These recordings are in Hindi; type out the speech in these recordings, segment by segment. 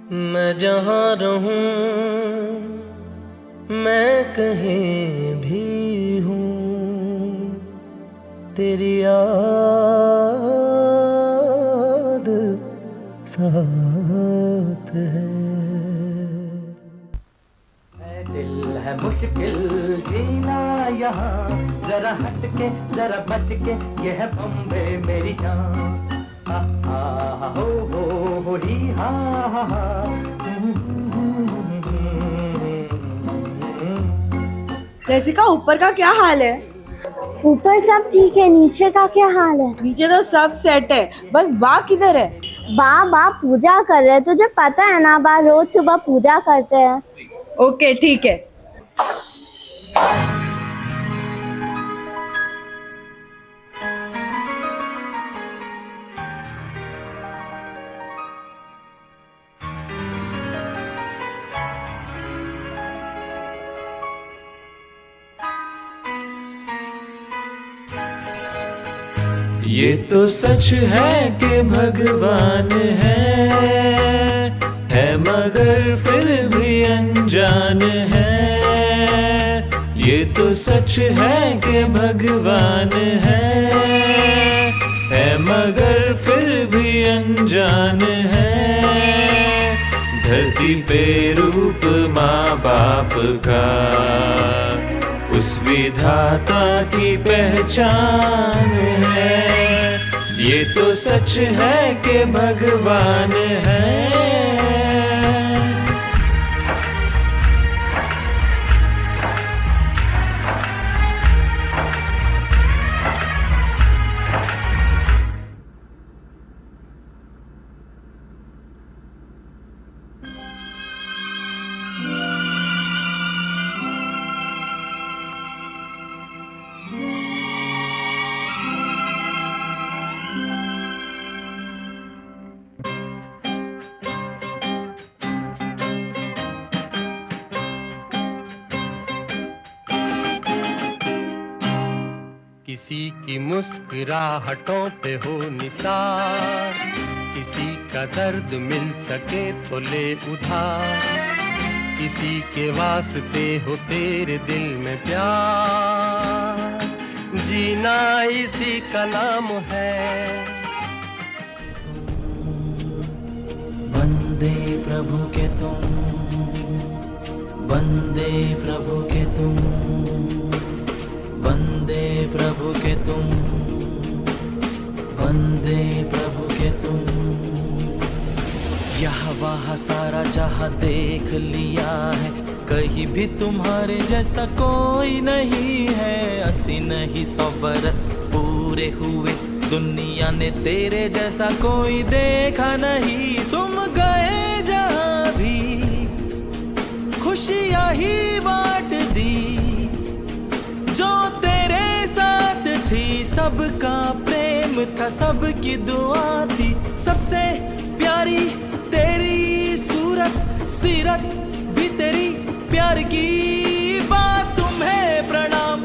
मैं जहाँ रहूं, मैं कहीं भी हूँ, तेरी याद साथ है। दिल है मुश्किल जीना यहाँ, जरा हटके जरा बच के, ये है बम्बे मेरी जान। हा हा हो ही हा हा। रसिका, ऊपर का क्या हाल है? ऊपर सब ठीक है, नीचे का क्या हाल है? नीचे तो सब सेट है, बस बा किधर है? बा पूजा कर रहे हैं, तुझे पता है ना, बा रोज सुबह पूजा करते हैं। ओके ठीक है। ये तो सच है कि भगवान है मगर फिर भी अनजान है। ये तो सच है कि भगवान है मगर फिर भी अनजान है। धरती पे रूप माँ बाप का उस विधाता की पहचान है। ये तो सच है कि भगवान है। किसी की मुस्कुराहटों पे हो निसार, किसी का दर्द मिल सके तो ले उधार, किसी के वास्ते हो तेरे दिल में प्यार, जीना इसी का नाम है। वंदे प्रभु के तुम, वंदे प्रभु के तुम, वंदे प्रभु के तुम, वंदे प्रभु के तुम। यहाँ वहाँ सारा जहाँ देख लिया है, कहीं भी तुम्हारे जैसा कोई नहीं है। 80 नहीं 100 बरस पूरे हुए, दुनिया ने तेरे जैसा कोई देखा नहीं। तुम गए जहाँ भी खुशियाँ ही बांट दी, जो तेरे साथ थी सबका प्रेम था, सबकी दुआ थी। सबसे प्यारी तेरी सूरत, सीरत भी तेरी प्यार की। बात तुम्हें प्रणाम,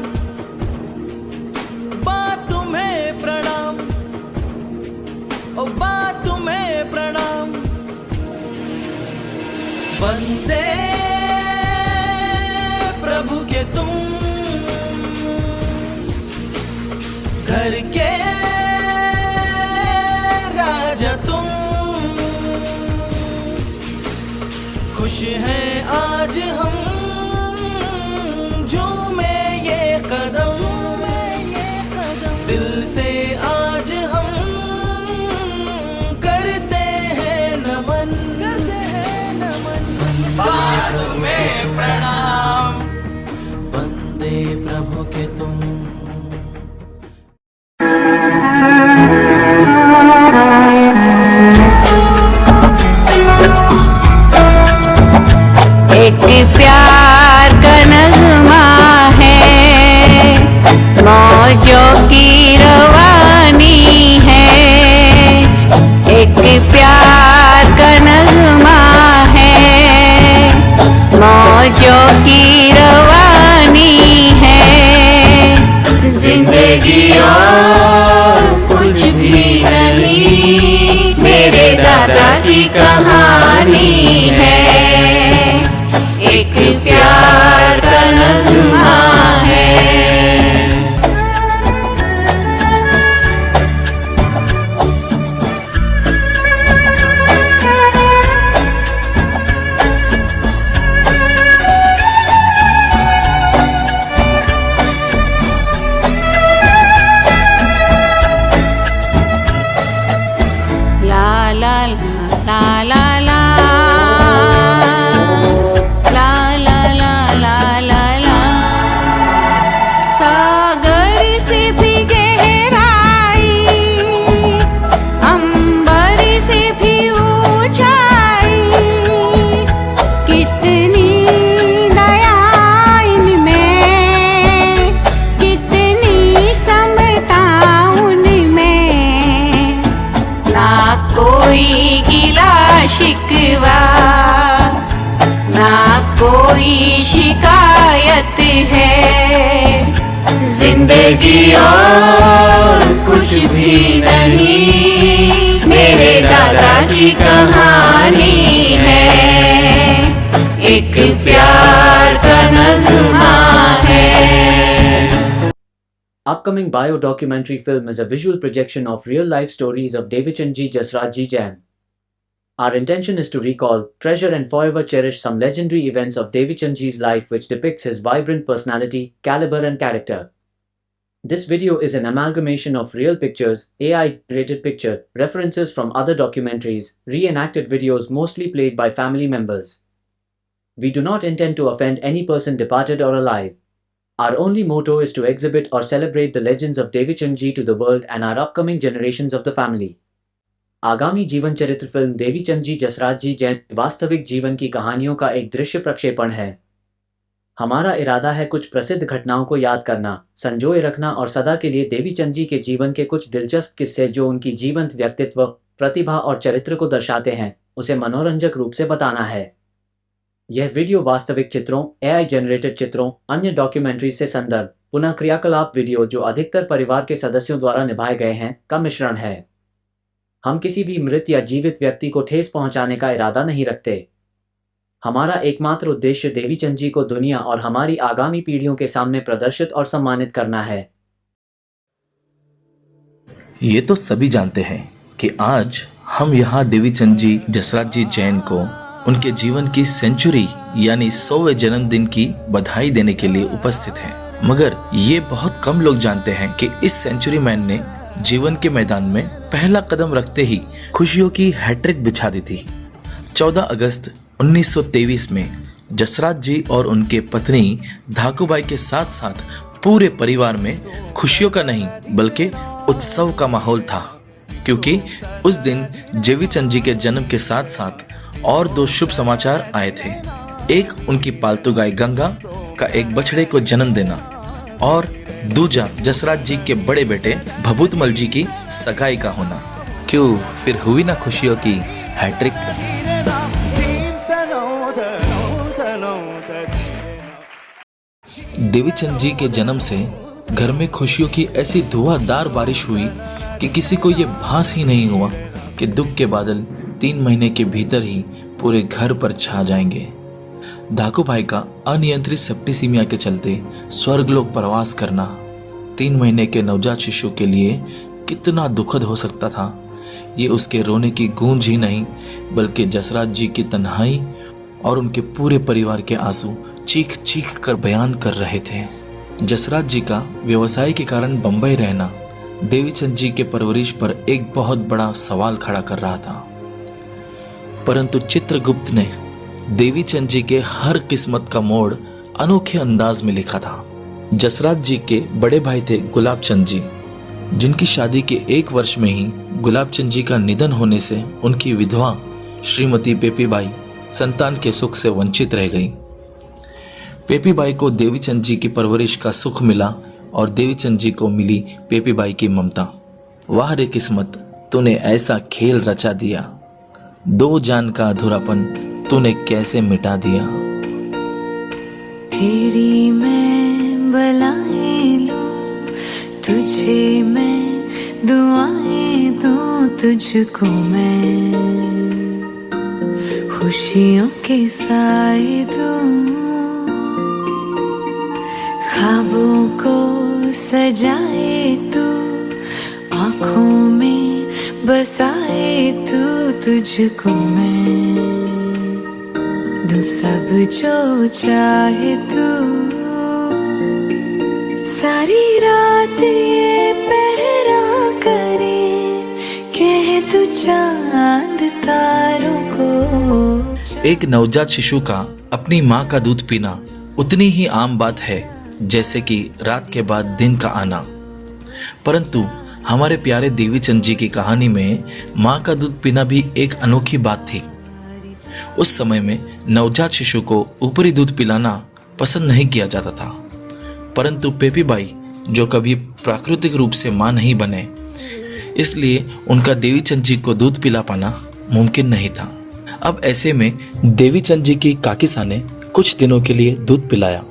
बात तुम्हें प्रणाम, ओ बात तुम्हें प्रणाम। वंदे प्रभु के तुम, घर के राजा तुम। खुश हैं आज हम, झूमे ये कदम, दिल से आज हम करते हैं नमन। बाद में प्रणाम, वंदे प्रभु के तुम। एक प्यार कहानी है, एक प्यार का नगमा है। शिकवा ना कोई शिकायत है, जिंदगी और कुछ भी नहीं, मेरे दादा की कहानी है, एक प्यार का नगमा है। Upcoming bio documentary film is a visual projection of real life stories of Devichandji Jasrajji Jain. Our intention is to recall, treasure and forever cherish some legendary events of Devichandji's life which depicts his vibrant personality, caliber and character. This video is an amalgamation of real pictures, AI-generated picture, references from other documentaries, reenacted videos mostly played by family members. We do not intend to offend any person departed or alive. Our only motto is to exhibit or celebrate the legends of Devichandji to the world and our upcoming generations of the family. आगामी जीवन चरित्र फिल्म देवीचंदजी जसराजजी जैन वास्तविक जीवन की कहानियों का एक दृश्य प्रक्षेपण है। हमारा इरादा है कुछ प्रसिद्ध घटनाओं को याद करना, संजोए रखना और सदा के लिए देवीचंदजी के जीवन के कुछ दिलचस्प किस्से जो उनकी जीवंत व्यक्तित्व, प्रतिभा और चरित्र को दर्शाते हैं, उसे मनोरंजक रूप से बताना है। यह वीडियो वास्तविक चित्रों, AI जनरेटेड चित्रों, अन्य डॉक्यूमेंट्री से संदर्भ, पुनः क्रियाकलाप वीडियो जो अधिकतर परिवार के सदस्यों द्वारा निभाए गए हैं, का मिश्रण है। हम किसी भी मृत या जीवित व्यक्ति को ठेस पहुंचाने का इरादा नहीं रखते। हमारा एकमात्र उद्देश्य देवीचंदजी को दुनिया और हमारी आगामी पीढ़ियों के सामने प्रदर्शित और सम्मानित करना है। ये तो सभी जानते हैं कि आज हम यहाँ देवीचंदजी जसराजजी जैन को उनके जीवन की सेंचुरी यानी 100वें जन्मदिन की बधाई देने के लिए उपस्थित हैं। मगर ये बहुत कम लोग जानते हैं कि इस सेंचुरी मैन ने जीवन के मैदान में पहला कदम रखते ही खुशियों की हैट्रिक बिछा दी थी। 14 अगस्त 1923 में जसराज जी और उनके पत्नी धाकूबाई के साथ साथ पूरे परिवार में खुशियों का नहीं बल्कि उत्सव का माहौल था, क्योंकि उस दिन देवीचंद जी के जन्म के साथ साथ और 2 शुभ समाचार आए थे। एक उनकी पालतू गाय गंगा का एक बछड़े को जन्म देना और दूजा जसराज जी के बड़े बेटे भभूतमल जी की सगाई का होना। क्यों फिर हुई ना खुशियों की हैट्रिक। देवीचंद जी के जन्म से घर में खुशियों की ऐसी धुआंधार बारिश हुई कि किसी को ये भास ही नहीं हुआ कि दुख के बादल 3 महीने के भीतर ही पूरे घर पर छा जाएंगे। धाकूबाई का अनियंत्रित सेप्टिसीमिया के चलते स्वर्गलोक प्रवास करना 3 महीने के नवजात शिशु के लिए कितना दुखद हो सकता था, ये उसके रोने की गूंज ही नहीं बल्कि जसराज जी की तन्हाई और उनके पूरे परिवार के आंसू चीख चीख कर बयान कर रहे थे। जसराज जी का व्यवसाय के कारण बंबई रहना देवीचंद जी के परवरिश पर एक बहुत बड़ा सवाल खड़ा कर रहा था, परंतु चित्रगुप्त ने देवीचंद जी के हर किस्मत का मोड़ अनोखे अंदाज में लिखा था। जसराज जी के बड़े भाई थे गुलाबचंद जी, जिनकी शादी के 1 वर्ष में ही गुलाबचंद जी का निधन होने से उनकी विधवा श्रीमती पेपीबाई संतान के सुख से वंचित रह गई। पेपीबाई को देवीचंद जी की परवरिश का सुख मिला और देवीचंद जी को मिली पेपीबाई की ममता। वाह रे किस्मत, तूने ऐसा खेल रचा दिया, 2 जान का अधूरापन तूने कैसे मिटा दिया। तेरी मैं बलाएं लूं, तुझे मैं दुआएं दूं, तुझको मैं खुशियों के साए दूं, ख्वाबों को सजाए तू, आँखों में बसाए तू, तुझको मैं दूं सब जो चाहे तू। सारी रात ये पहरा करे, कह तू चांद तारों को। एक नवजात शिशु का अपनी माँ का दूध पीना उतनी ही आम बात है जैसे कि रात के बाद दिन का आना, परंतु हमारे प्यारे देवीचंद जी की कहानी में माँ का दूध पीना भी एक अनोखी बात थी। उस समय में नवजात शिशु को ऊपरी दूध पिलाना पसंद नहीं किया जाता था, परंतु पेपी बाई जो कभी प्राकृतिक रूप से माँ नहीं बने, इसलिए उनका देवीचंद जी को दूध पिला पाना मुमकिन नहीं था। अब ऐसे में देवीचंद जी की काकीसा ने कुछ दिनों के लिए दूध पिलाया।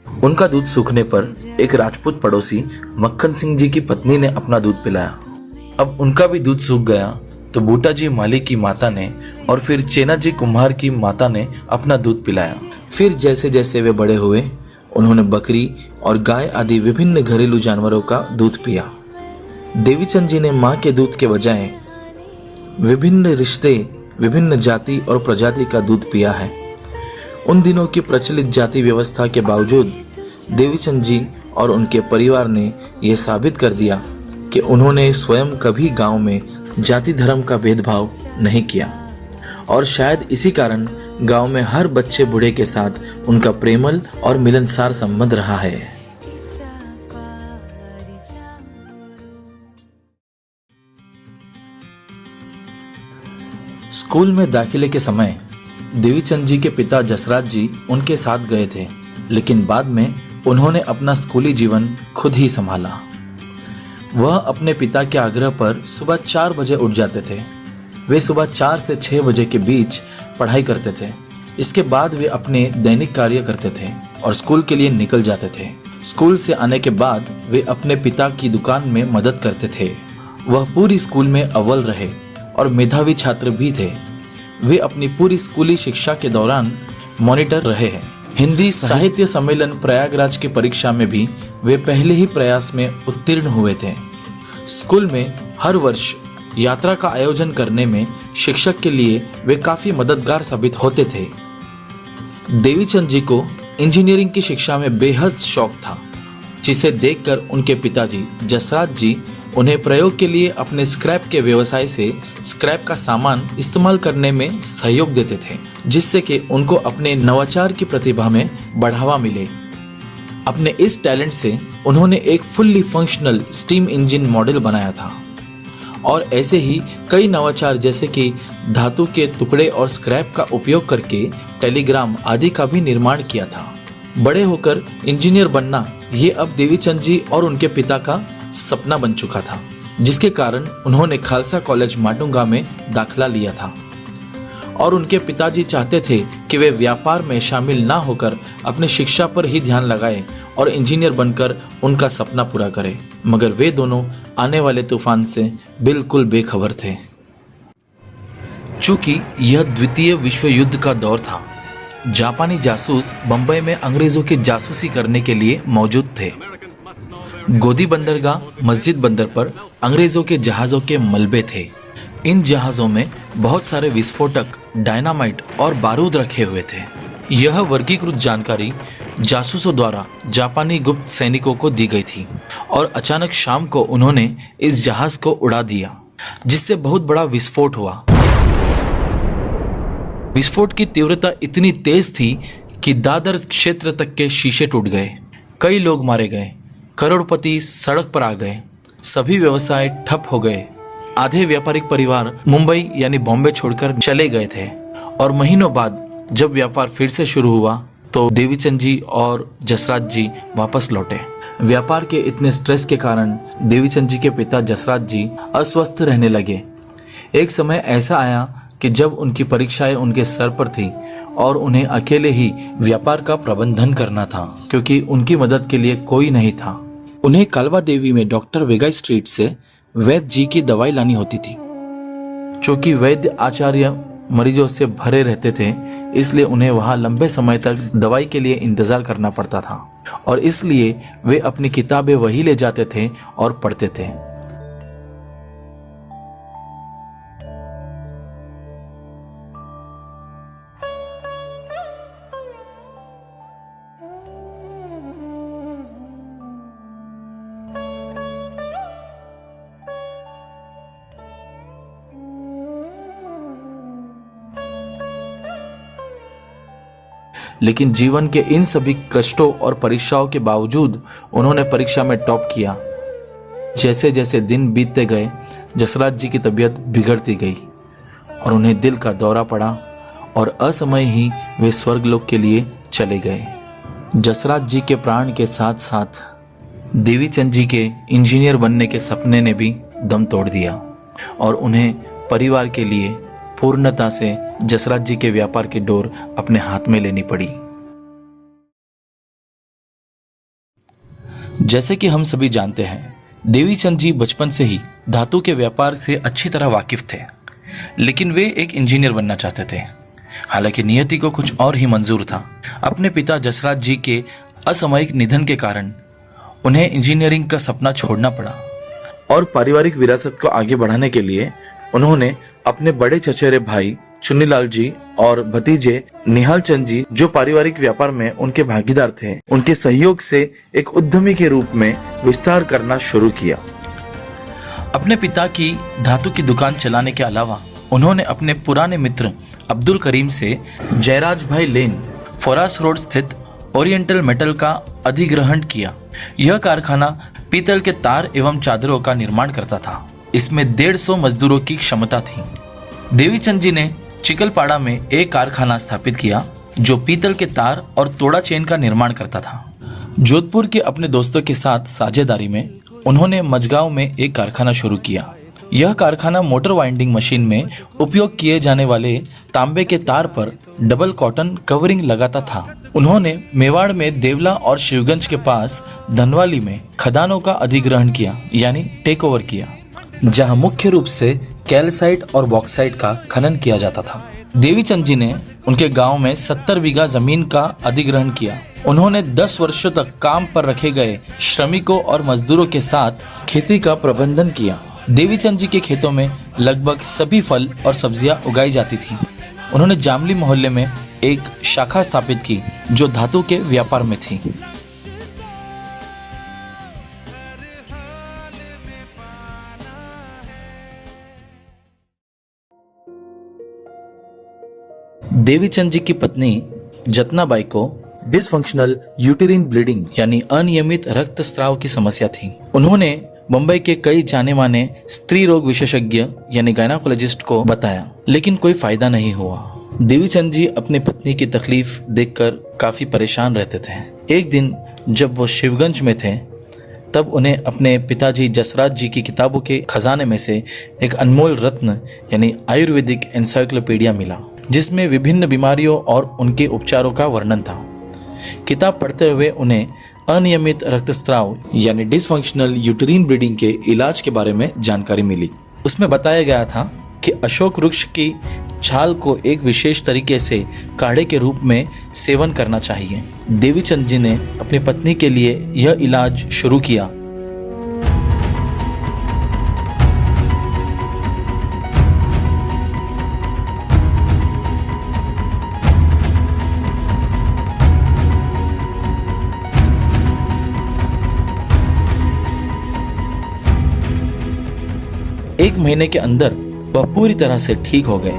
उनका दूध सूखने पर एक राजपूत पड़ोसी मक्खन सिंह जी की पत्नी ने अपना दूध पिलाया। अब उनका भी दूध सूख गया तो बूटा जी माली की माता ने और फिर चेना जी कुम्हार की माता ने अपना दूध पिलाया। फिर जैसे जैसे वे बड़े हुए उन्होंने बकरी और गाय आदि विभिन्न घरेलू जानवरों का दूध पिया। देवीचंद जी ने माँ के दूध के बजाय विभिन्न रिश्ते, विभिन्न जाति और प्रजाति का दूध पिया है। उन दिनों की प्रचलित जाति व्यवस्था के बावजूद देवीचंद जी और उनके परिवार ने यह साबित कर दिया कि उन्होंने स्वयं कभी गांव में जाति धर्म का भेदभाव नहीं किया, और शायद इसी कारण गांव में हर बच्चे बूढ़े के साथ उनका प्रेमल और मिलनसार संबंध रहा है। स्कूल में दाखिले के समय देवीचंद जी के पिता जसराज जी उनके साथ गए थे, लेकिन बाद में उन्होंने अपना स्कूली जीवन खुद ही संभाला। वह अपने पिता के आग्रह पर सुबह 4 बजे उठ जाते थे। वे सुबह 4 से 6 बजे के बीच पढ़ाई करते थे। इसके बाद वे अपने दैनिक कार्य करते थे और स्कूल के लिए निकल जाते थे। स्कूल से आने के बाद वे अपने पिता की दुकान में मदद करते थे। वह पूरी स्कूल में अव्वल रहे और मेधावी छात्र भी थे। वे अपनी पूरी स्कूली शिक्षा के दौरान मॉनिटर रहे हैं। हिंदी साहित्य सम्मेलन प्रयागराज की परीक्षा में भी वे पहले ही प्रयास में उत्तीर्ण हुए थे। स्कूल में हर वर्ष यात्रा का आयोजन करने में शिक्षक के लिए वे काफी मददगार साबित होते थे। देवीचंद जी को इंजीनियरिंग की शिक्षा में बेहद शौक था, जिसे देखकर उनके पिताजी जसराज जी उन्हें प्रयोग के लिए अपने स्क्रैप के व्यवसाय से स्क्रैप का सामान इस्तेमाल करने में सहयोग देते थे, जिससे कि उनको अपने नवाचार की प्रतिभा में बढ़ावा मिले। अपने इस टैलेंट से उन्होंने एक fully functional steam engine model बनाया था और ऐसे ही कई नवाचार जैसे कि धातु के टुकड़े और स्क्रैप का उपयोग करके टेलीग्राम आदि का भी निर्माण किया था। बड़े होकर इंजीनियर बनना ये अब देवीचंद जी और उनके पिता का सपना बन चुका था, जिसके कारण उन्होंने खालसा कॉलेज माटुंगा में दाखिला लिया था और उनके पिताजी चाहते थे कि वे व्यापार में शामिल ना होकर अपने शिक्षा पर ही ध्यान लगाएं और इंजीनियर बनकर उनका सपना पूरा करें, मगर वे दोनों आने वाले तूफान से बिल्कुल बेखबर थे। चूंकि यह द्वितीय विश्व युद्ध का दौर था, जापानी जासूस बंबई में अंग्रेजों की जासूसी करने के लिए मौजूद थे। गोदी बंदरगाह, मस्जिद बंदर पर अंग्रेजों के जहाजों के मलबे थे। इन जहाजों में बहुत सारे विस्फोटक, डायनामाइट और बारूद रखे हुए थे। यह वर्गीकृत जानकारी जासूसों द्वारा जापानी गुप्त सैनिकों को दी गई थी और अचानक शाम को उन्होंने इस जहाज को उड़ा दिया, जिससे बहुत बड़ा विस्फोट हुआ। विस्फोट की तीव्रता इतनी तेज थी कि दादर क्षेत्र तक के शीशे टूट गए, कई लोग मारे गए, करोड़पति सड़क पर आ गए, सभी व्यवसाय ठप हो गए। आधे व्यापारिक परिवार मुंबई यानी बॉम्बे छोड़कर चले गए थे और महीनों बाद जब व्यापार फिर से शुरू हुआ तो देवीचंद जी और जसराज जी वापस लौटे। व्यापार के इतने स्ट्रेस के कारण देवीचंद जी के पिता जसराज जी अस्वस्थ रहने लगे। एक समय ऐसा आया कि जब उनकी परीक्षाएं उनके सर पर थी और उन्हें अकेले ही व्यापार का प्रबंधन करना था, क्योंकि उनकी मदद के लिए कोई नहीं था। उन्हें कालवा देवी में डॉक्टर वेगाई स्ट्रीट से वैद्य जी की दवाई लानी होती थी। चूंकि वैद्य आचार्य मरीजों से भरे रहते थे, इसलिए उन्हें वहां लंबे समय तक दवाई के लिए इंतजार करना पड़ता था और इसलिए वे अपनी किताबें वही ले जाते थे और पढ़ते थे। लेकिन जीवन के इन सभी कष्टों और परीक्षाओं के बावजूद उन्होंने परीक्षा में टॉप किया। जैसे जैसे दिन बीतते गए, जसराज जी की तबीयत बिगड़ती गई और उन्हें दिल का दौरा पड़ा और असमय ही वे स्वर्गलोक के लिए चले गए। जसराज जी के प्राण के साथ साथ देवीचंद जी के इंजीनियर बनने के सपने ने भी दम तोड़ दिया और उन्हें परिवार के लिए पूर्णता से जसराज जी के व्यापार की डोर अपने हाथ में लेनी पड़ी। जैसे कि हम सभी जानते हैं, देवीचंद जी बचपन से ही धातु के व्यापार से अच्छी तरह वाकिफ थे, लेकिन वे एक इंजीनियर बनना चाहते थे। हालांकि नियति को कुछ और ही मंजूर था। अपने पिता जसराज जी के असामयिक निधन के कारण उन्हें इंजीनियरिंग का सपना छोड़ना पड़ा और पारिवारिक विरासत को आगे बढ़ाने के लिए उन्होंने अपने बड़े चचेरे भाई चुन्नीलाल जी और भतीजे निहाल चंद जी, जो पारिवारिक व्यापार में उनके भागीदार थे, उनके सहयोग से एक उद्यमी के रूप में विस्तार करना शुरू किया। अपने पिता की धातु की दुकान चलाने के अलावा उन्होंने अपने पुराने मित्र अब्दुल करीम से जयराज भाई लेन, फरास रोड स्थित ओरिएंटल मेटल का अधिग्रहण किया। यह कारखाना पीतल के तार एवं चादरों का निर्माण करता था। इसमें 150 मजदूरों की क्षमता थी। देवीचंद जी ने चिकलपाड़ा में एक कारखाना स्थापित किया जो पीतल के तार और तोड़ा चेन का निर्माण करता था। जोधपुर के अपने दोस्तों के साथ साझेदारी में उन्होंने मजगांव में एक कारखाना शुरू किया। यह कारखाना मोटर वाइंडिंग मशीन में उपयोग किए जाने वाले तांबे के तार पर डबल कॉटन कवरिंग लगाता था। उन्होंने मेवाड़ में देवला और शिवगंज के पास धनवाली में खदानों का अधिग्रहण किया, यानी टेक ओवर किया, जहां मुख्य रूप से कैल्साइट और बॉक्साइट का खनन किया जाता था। देवीचंद जी ने उनके गांव में 70 बीघा जमीन का अधिग्रहण किया। उन्होंने 10 वर्षों तक काम पर रखे गए श्रमिकों और मजदूरों के साथ खेती का प्रबंधन किया। देवीचंद जी के खेतों में लगभग सभी फल और सब्जियां उगाई जाती थी। उन्होंने जामली मोहल्ले में एक शाखा स्थापित की जो धातु के व्यापार में थी। देवीचंद जी की पत्नी जतनाबाई को डिसफंक्शनल यूटेरिन ब्लीडिंग यानी अनियमित रक्तस्राव की समस्या थी। उन्होंने मुंबई के कई जाने माने स्त्री रोग विशेषज्ञ यानी गायनाकोलॉजिस्ट को बताया, लेकिन कोई फायदा नहीं हुआ। देवीचंद जी अपनी पत्नी की तकलीफ देखकर काफी परेशान रहते थे। एक दिन जब वो शिवगंज में थे, तब उन्हें अपने पिताजी जसराज जी की किताबों के खजाने में से एक अनमोल रत्न यानी आयुर्वेदिक एनसाइक्लोपीडिया मिला, जिसमें विभिन्न बीमारियों और उनके उपचारों का वर्णन था। किताब पढ़ते हुए उन्हें अनियमित रक्तस्राव यानी डिसफंक्शनल यूटेरिन ब्लीडिंग के इलाज के बारे में जानकारी मिली। उसमें बताया गया था कि अशोक वृक्ष की छाल को एक विशेष तरीके से काढ़े के रूप में सेवन करना चाहिए। देवीचंद जी ने अपनी पत्नी के लिए यह इलाज शुरू किया। एक महीने के अंदर वह पूरी तरह से ठीक हो गए।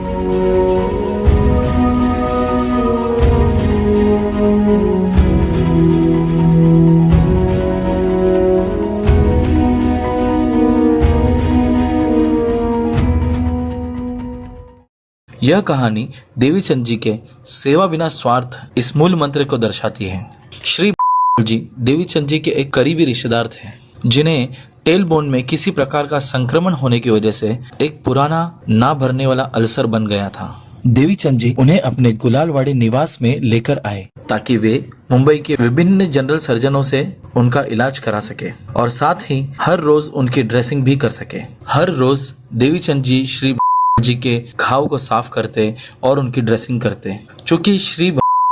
यह कहानी देवीचंद जी के सेवा बिना स्वार्थ इस मूल मंत्र को दर्शाती है। श्री जी देवीचंद जी के एक करीबी रिश्तेदार थे, जिन्हें टेलबोन में किसी प्रकार का संक्रमण होने की वजह से एक पुराना ना भरने वाला अल्सर बन गया था। देवीचंद जी उन्हें अपने गुलालवाड़ी निवास में लेकर आए ताकि वे मुंबई के विभिन्न जनरल सर्जनों से उनका इलाज करा सके और साथ ही हर रोज उनकी ड्रेसिंग भी कर सके। हर रोज देवीचंद जी श्री जी के घाव को साफ करते और उनकी ड्रेसिंग करते। चूंकि श्री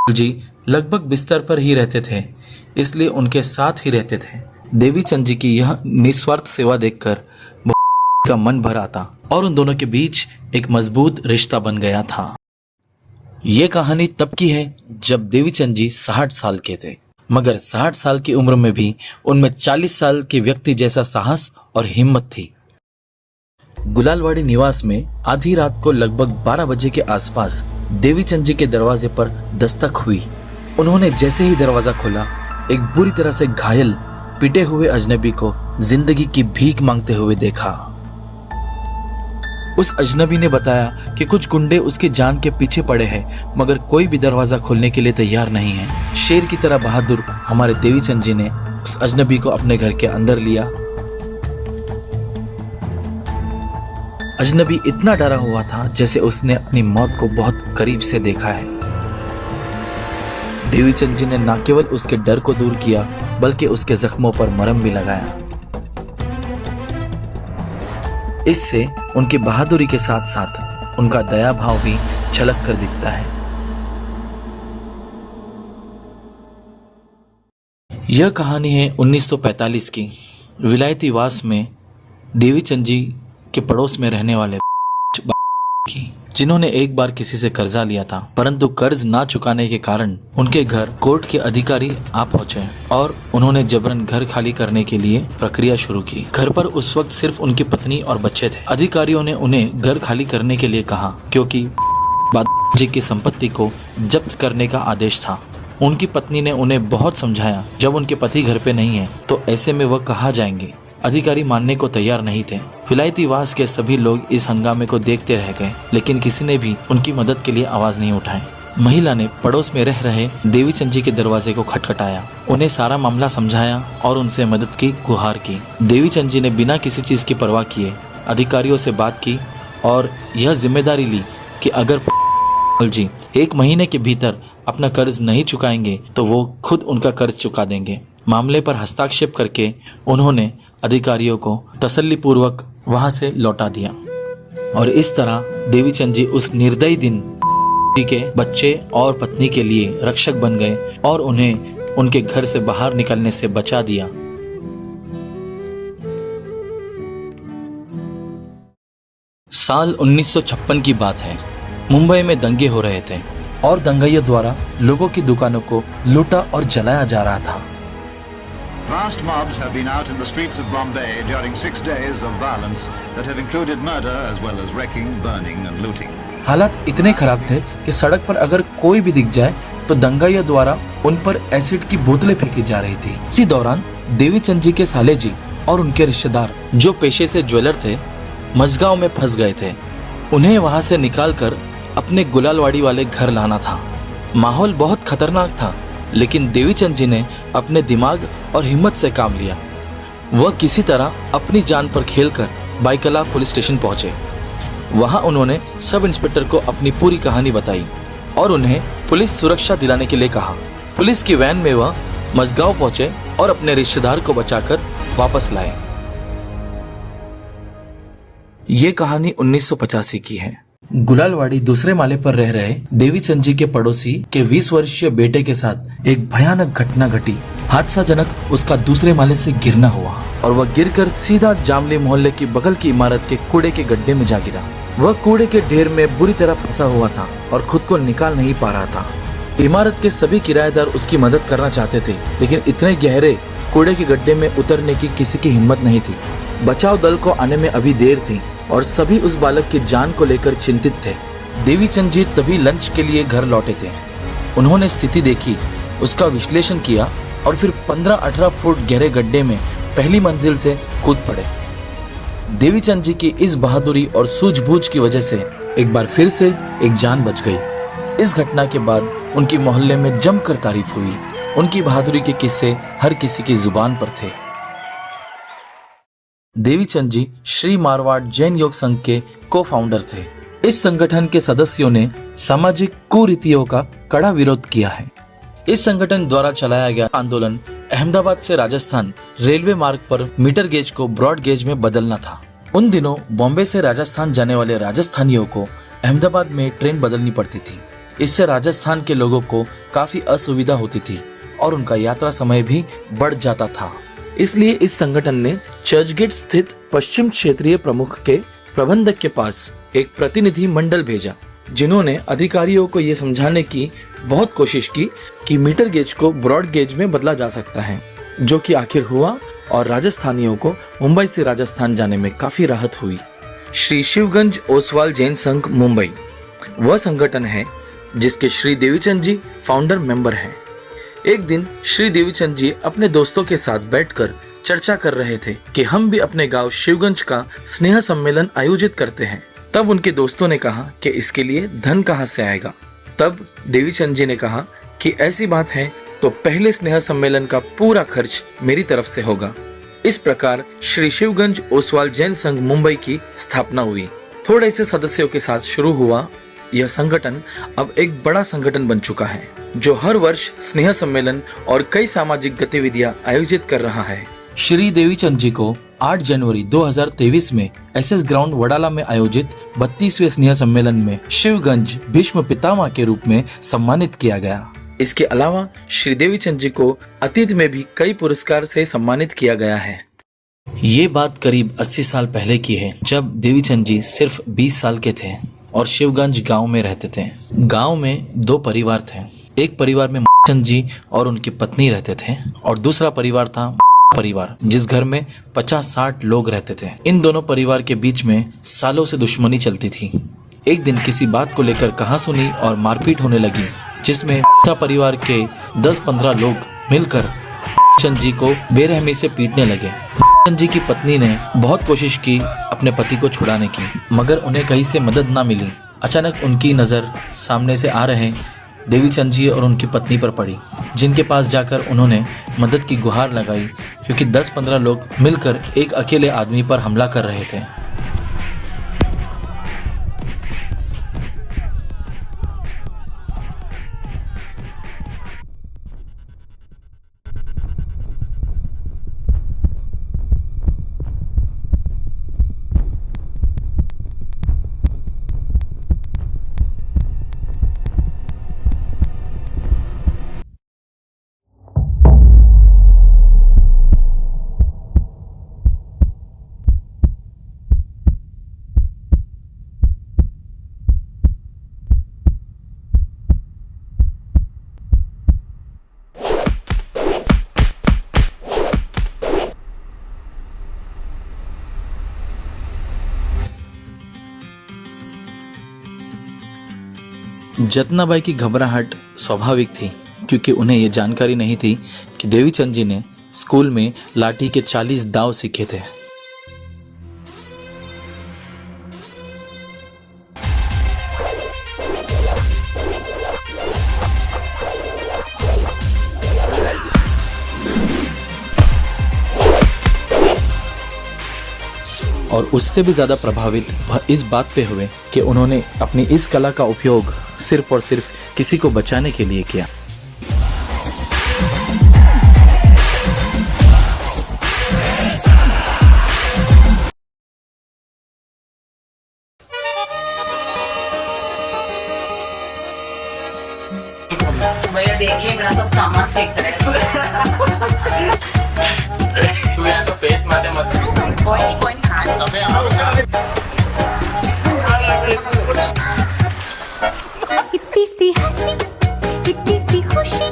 जी लगभग बिस्तर पर ही रहते थे, इसलिए उनके साथ ही रहते थे। देवीचंद जी की यह निस्वार्थ सेवा देखकर का मन भर आता और उन दोनों के बीच एक मजबूत रिश्ता बन गया था। ये कहानी तब की है जब देवीचंद जी 60 साल के थे, मगर 60 साल की उम्र में भी उनमें 40 साल के व्यक्ति जैसा साहस और हिम्मत थी। गुलालवाड़ी निवास में आधी रात को लगभग 12 बजे के आसपास देवीचंद जी के दरवाजे पर दस्तक हुई। उन्होंने जैसे ही दरवाजा खोला, एक बुरी तरह से घायल पिटे हुए अजनबी को जिंदगी की भीख मांगते हुए देखा। उस अजनबी ने बताया कि कुछ गुंडे उसकी जान के पीछे पड़े हैं, मगर कोई भी दरवाजा खोलने के लिए तैयार नहीं है। शेर की तरह बहादुर हमारे देवीचंद जी ने उस अजनबी को अपने घर के अंदर लिया। अजनबी इतना डरा हुआ था जैसे उसने अपनी मौत को बहुत करीब से देखा है। देवीचंद जी ने न केवल उसके डर को दूर किया, बल्कि उसके जख्मों पर मरहम भी लगाया। इससे उनकी बहादुरी के साथ साथ उनका दया भाव भी झलक कर दिखता है। यह कहानी है 1945 की, विलायती वास में देवीचंद जी के पड़ोस में रहने वाले की, जिन्होंने एक बार किसी से कर्जा लिया था, परंतु कर्ज ना चुकाने के कारण उनके घर कोर्ट के अधिकारी आ पहुंचे और उन्होंने जबरन घर खाली करने के लिए प्रक्रिया शुरू की। घर पर उस वक्त सिर्फ उनकी पत्नी और बच्चे थे। अधिकारियों ने उन्हें घर खाली करने के लिए कहा, क्योंकि जी की संपत्ति को जब्त करने का आदेश था। उनकी पत्नी ने उन्हें बहुत समझाया, जब उनके पति घर पे नहीं है तो ऐसे में वह कहाँ जाएंगे। अधिकारी मानने को तैयार नहीं थे। विलायती वास के सभी लोग इस हंगामे को देखते रह गए, लेकिन किसी ने भी उनकी मदद के लिए आवाज नहीं उठाई। महिला ने पड़ोस में रह रहे देवीचंद जी के दरवाजे को खटखटाया, उन्हें सारा मामला समझाया और उनसे मदद की गुहार की। देवीचंद जी ने बिना किसी चीज की परवाह किए अधिकारियों से बात की और यह जिम्मेदारी ली कि अगर जी 1 महीने के भीतर अपना कर्ज नहीं चुकाएंगे तो वो खुद उनका कर्ज चुका देंगे। मामले पर हस्ताक्षेप करके उन्होंने अधिकारियों को तसल्लीपूर्वक वहां से लौटा दिया और इस तरह देवीचंद जी उस निर्दयी दिन के बच्चे और पत्नी के लिए रक्षक बन गए और उन्हें उनके घर से बाहर निकलने से बचा दिया। साल 1956 की बात है। मुंबई में दंगे हो रहे थे और दंगाइयों द्वारा लोगों की दुकानों को लूटा और जलाया जा रहा था। Vast mobs have been out in the streets of Bombay during 6 days of violence that have included murder as well as wrecking, burning and looting. हालात इतने खराब थे कि सड़क पर अगर कोई भी दिख जाए तो दंगाइयों द्वारा उन पर एसिड की बोतलें फेंकी जा रही थी। इसी दौरान देवीचंद जी के साले जी और उनके रिश्तेदार, जो पेशे से ज्वेलर थे, मझगांव में फंस गए थे। उन्हें वहां से निकालकर अपने गुलालवाड़ी वाले घर लाना था। माहौल बहुत खतरनाक था, लेकिन देवीचंद जी ने अपने दिमाग और हिम्मत से काम लिया। वह किसी तरह अपनी जान पर खेलकर बाईकला पुलिस स्टेशन पहुंचे। वहां उन्होंने सब इंस्पेक्टर को अपनी पूरी कहानी बताई और उन्हें पुलिस सुरक्षा दिलाने के लिए कहा। पुलिस की वैन में वह मझगांव पहुंचे और अपने रिश्तेदार को बचाकर वापस लाए। ये कहानी 1985 की है। गुलालवाड़ी दूसरे माले पर रह रहे देवीचंद जी के पड़ोसी के 20 वर्षीय बेटे के साथ एक भयानक घटना घटी। हादसाजनक उसका दूसरे माले से गिरना हुआ और वह गिरकर सीधा जामली मोहल्ले की बगल की इमारत के कूड़े के गड्ढे में जा गिरा। वह कूड़े के ढेर में बुरी तरह फंसा हुआ था और खुद को निकाल नहीं पा रहा था। इमारत के सभी किराएदार उसकी मदद करना चाहते थे, लेकिन इतने गहरे कूड़े के गड्ढे में उतरने की किसी की हिम्मत नहीं थी। बचाव दल को आने में अभी देर थी और सभी उस बालक की जान को लेकर चिंतित थे। देवीचंद जी तभी लंच के लिए घर लौटे थे। उन्होंने स्थिति देखी, उसका विश्लेषण किया और फिर 15-18 फुट गहरे गड्ढे में पहली मंजिल से कूद पड़े। देवीचंद जी की इस बहादुरी और सूझबूझ की वजह से एक बार फिर से एक जान बच गई। इस घटना के बाद उनकी मोहल्ले में जमकर तारीफ हुई। उनकी बहादुरी के किस्से हर किसी की जुबान पर थे। देवीचंद जी श्री मारवाड़ जैन योग संघ के को फाउंडर थे। इस संगठन के सदस्यों ने सामाजिक कुरीतियों का कड़ा विरोध किया है। इस संगठन द्वारा चलाया गया आंदोलन अहमदाबाद से राजस्थान रेलवे मार्ग पर मीटर गेज को ब्रॉड गेज में बदलना था। उन दिनों बॉम्बे से राजस्थान जाने वाले राजस्थानियों को अहमदाबाद में ट्रेन बदलनी पड़ती थी। इससे राजस्थान के लोगों को काफी असुविधा होती थी और उनका यात्रा समय भी बढ़ जाता था। इसलिए इस संगठन ने चर्चगेट स्थित पश्चिम क्षेत्रीय प्रमुख के प्रबंधक के पास एक प्रतिनिधि मंडल भेजा, जिन्होंने अधिकारियों को ये समझाने की बहुत कोशिश की कि मीटर गेज को ब्रॉड गेज में बदला जा सकता है, जो कि आखिर हुआ और राजस्थानियों को मुंबई से राजस्थान जाने में काफी राहत हुई। श्री शिवगंज ओसवाल जैन संघ मुंबई वह संगठन है जिसके श्री देवीचंद जी फाउंडर मेंबर हैं। एक दिन श्री देवीचंद जी अपने दोस्तों के साथ बैठकर चर्चा कर रहे थे कि हम भी अपने गांव शिवगंज का स्नेह सम्मेलन आयोजित करते हैं। तब उनके दोस्तों ने कहा कि इसके लिए धन कहां से आएगा। तब देवीचंद जी ने कहा कि ऐसी बात है तो पहले स्नेह सम्मेलन का पूरा खर्च मेरी तरफ से होगा। इस प्रकार श्री शिवगंज ओसवाल जैन संघ मुंबई की स्थापना हुई। थोड़े से सदस्यों के साथ शुरू हुआ यह संगठन अब एक बड़ा संगठन बन चुका है, जो हर वर्ष स्नेह सम्मेलन और कई सामाजिक गतिविधियां आयोजित कर रहा है। श्री देवीचंद जी को 8 जनवरी 2023 में एसएस ग्राउंड वडाला में आयोजित 32वें स्नेह सम्मेलन में शिवगंज भीष्म पितामह के रूप में सम्मानित किया गया। इसके अलावा श्री देवीचंद जी को अतीत में भी कई पुरस्कार से सम्मानित किया गया है। ये बात करीब 80 साल पहले की है, जब देवीचंद जी सिर्फ 20 साल के थे और शिवगंज गांव में रहते थे। गांव में 2 परिवार थे। एक परिवार में चंद जी और उनकी पत्नी रहते थे और दूसरा परिवार था परिवार, जिस घर में 50-60 लोग रहते थे। इन दोनों परिवार के बीच में सालों से दुश्मनी चलती थी। एक दिन किसी बात को लेकर कहासुनी और मारपीट होने लगी, जिसमें परिवार के 10-15 लोग मिलकर चंद जी को बेरहमी से पीटने लगे। चंद जी की पत्नी ने बहुत कोशिश की अपने पति को छुड़ाने की, मगर उन्हें कहीं से मदद ना मिली। अचानक उनकी नज़र सामने से आ रहे देवीचंद जी और उनकी पत्नी पर पड़ी, जिनके पास जाकर उन्होंने मदद की गुहार लगाई, क्योंकि 10-15 लोग मिलकर एक अकेले आदमी पर हमला कर रहे थे। जतनाबाई की घबराहट स्वाभाविक थी, क्योंकि उन्हें ये जानकारी नहीं थी कि देवीचंद जी ने स्कूल में लाठी के 40 दाव सीखे थे। और उससे भी ज्यादा प्रभावित वह इस बात पे हुए कि उन्होंने अपनी इस कला का उपयोग सिर्फ और सिर्फ किसी को बचाने के लिए किया। भैया देखिए मेरा सब सामान फेंक रहे हैं। तू यहाँ तो फेस मारे मत। कोई नहीं इतनी सी हंसी, इतनी सी खुशी,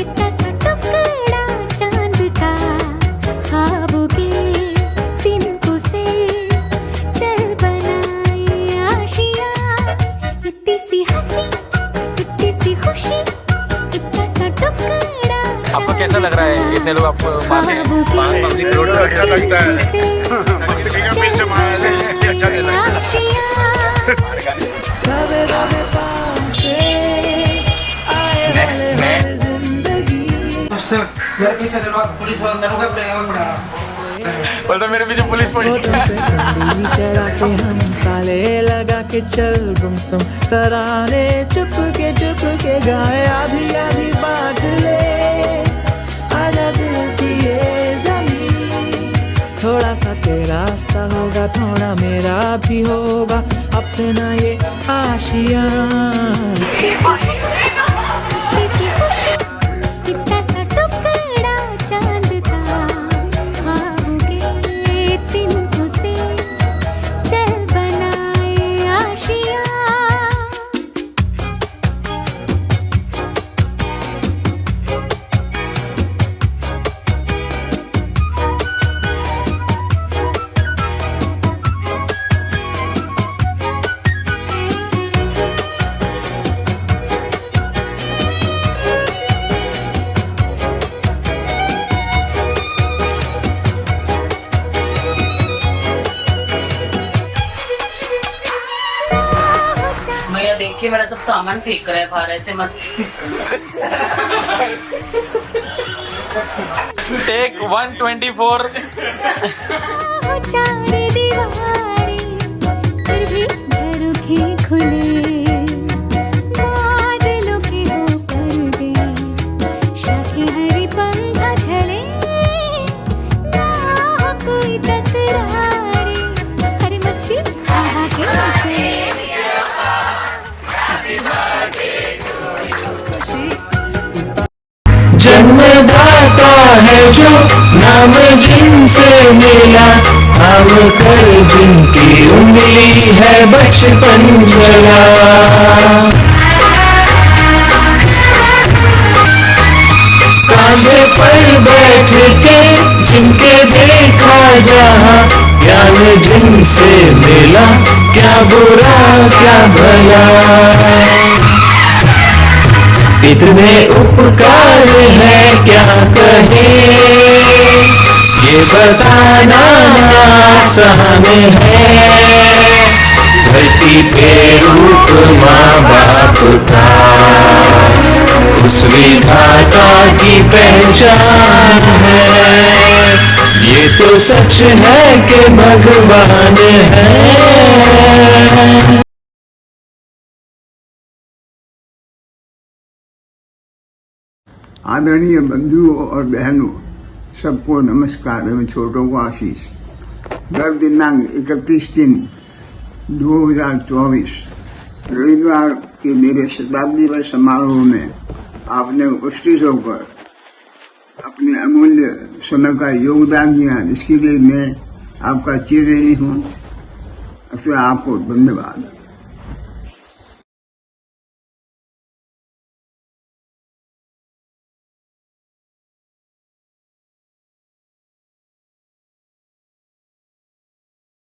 इतना सा टुकड़ा चांद का, ख्वाबों के तिनकों से चल बनाए आशियाँ। इतनी सी हंसी, इतनी सी खुशी, इतना सा टुकड़ा। आपको कैसा लग रहा है? इतने लोग आपको पब्लिक रोड पे अच्छा लगता है। पीछे मारा अच्छा बोलता मेरे पीछे पुलिस पड़ी। हम ताले लगा के चल गुमसुम तराने चुप के गाए आधी आधी बांट ले आजा दिल की ये जमीन थोड़ा सा तेरा सा होगा, थोड़ा मेरा भी होगा, अपना ये आशिया। इतना सा टुकड़ा चांद का, ख्वाब के तिनकों से चल बनाए आशिया। भैया देखिए मेरा सब सामान फेंक रहा है बाहर, ऐसे मत। टेक 124। चार दीवारें फिर भी झरोखे खुले, बादलों के हो पर्दे, शाखे हरी पंखा झले, ना हो कोई तकरारे, हरी मस्ती आहा के नीचे। जन्मदाता है जो नाम जिनसे मिला, हम कर जिनकी उंगली है बचपन जला। कांधे पर बैठ के जिनके देखा जहाँ, ज्ञान जिनसे मिला, क्या बुरा क्या भला। इतने उपकार है क्या कहे, ये बताना आसान है। धरती पे रूप माँ बाप का, उस विधाता की पहचान है। ये तो सच है कि भगवान है। आदरणीय बंधुओं और बहनों, सबको नमस्कार एवं छोटों को आशीष। कल दिनांक 31/3/2024 रविवार के मेरे शताब्दी वर्ष समारोह में आपने उपस्थित होकर अपने अमूल्य समय का योगदान दिया, इसके लिए मैं आपका चिरऋणी हूँ। आपको धन्यवाद।